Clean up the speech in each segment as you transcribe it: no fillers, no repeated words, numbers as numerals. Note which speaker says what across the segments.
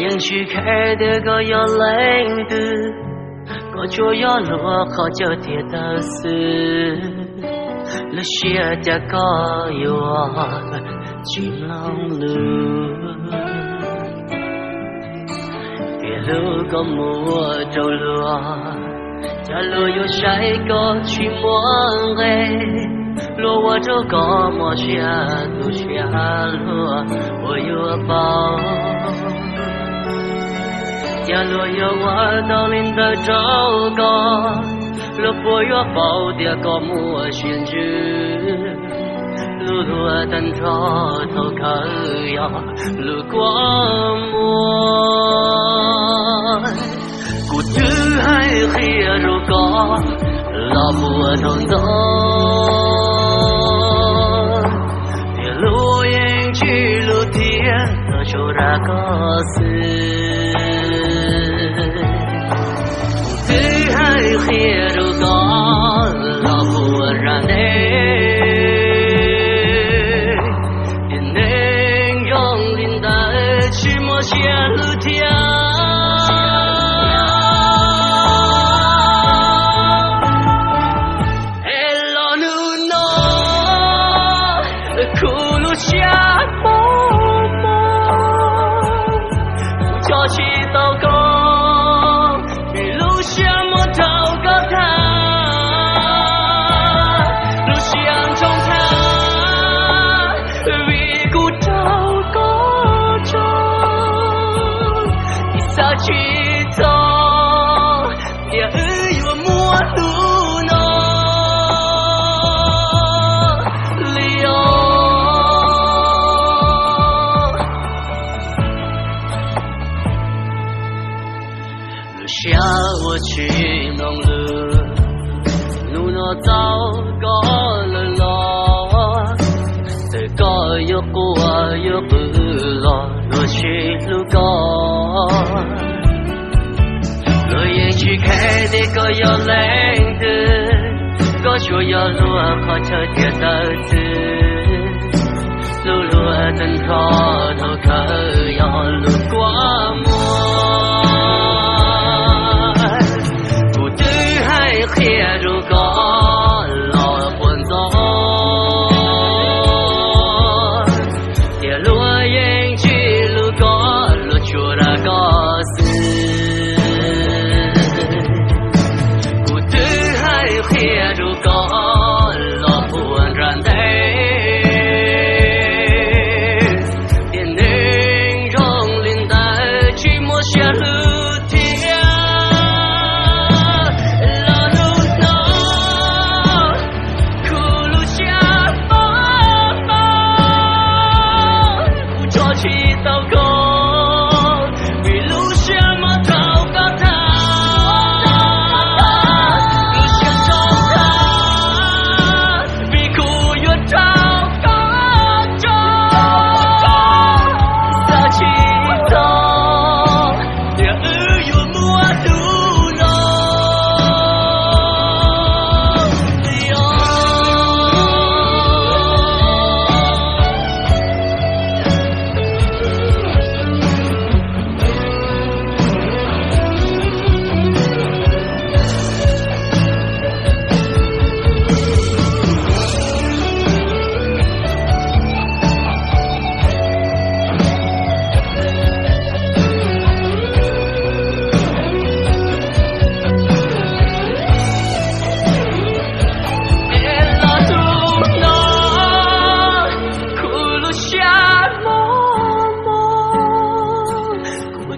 Speaker 1: ยังชีแค่เด็กก็ยอมเล่นดูก็ช่วยยอมรัวเขาเจอที่ตาสื่อและเชื่อจะก็อยู่จีลองลืมที่รู้ก็มัวเจ้าลัวจะลัวอยู่ใช้ก็ชีมัวเร่ลัวว่าเจ้าก็มัวเชื่อตัวเชื่อลัวว่าอยู่เบาอย่าลัวอย่าว่าตอนลิ้นตาเจ้าก็ลัวปวดอย่าเบาเดี๋ยวก็มัวเชื่อจืด路路灯照头可要路过我，故知还黑如歌，老不同走，一路迎去路天，多少那个事，故知还黑如歌，老不让你。下路条，哎老奴诺，苦路下茫茫，叫起祷告，一路下莫祷告他，路向中他，为故祷告中。在去走，也有陌路呢。理由，路下我去弄了，路那糟糕了咯，这个又过又不了，路去路高。路沿去开的个要冷的，个说要路好车铁道子，路路灯照头可要路过我，不知还黑如个老混走，铁路沿去路过路出那个事。黑如高老不然的，电能容林的去莫下路天，老路闹，苦路下茫茫，不着去祷告，为路下莫祷告他。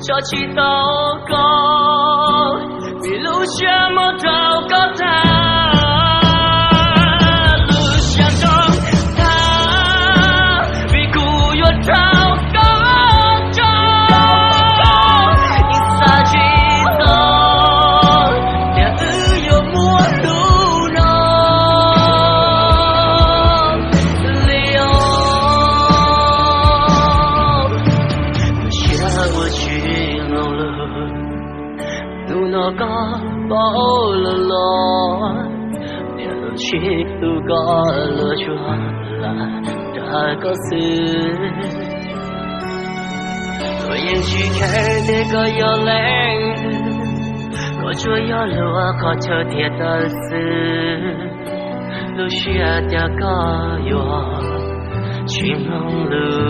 Speaker 1: 叫起祷告，一路下莫祷告他，路向中他，为故有祷告中，因撒去走，也有陌路呢，理由，下我去。路那个包了咯，连路去路个了就了，这个是，路沿延续开的个要来我就要路啊靠车铁的事路需要点个哟去忙碌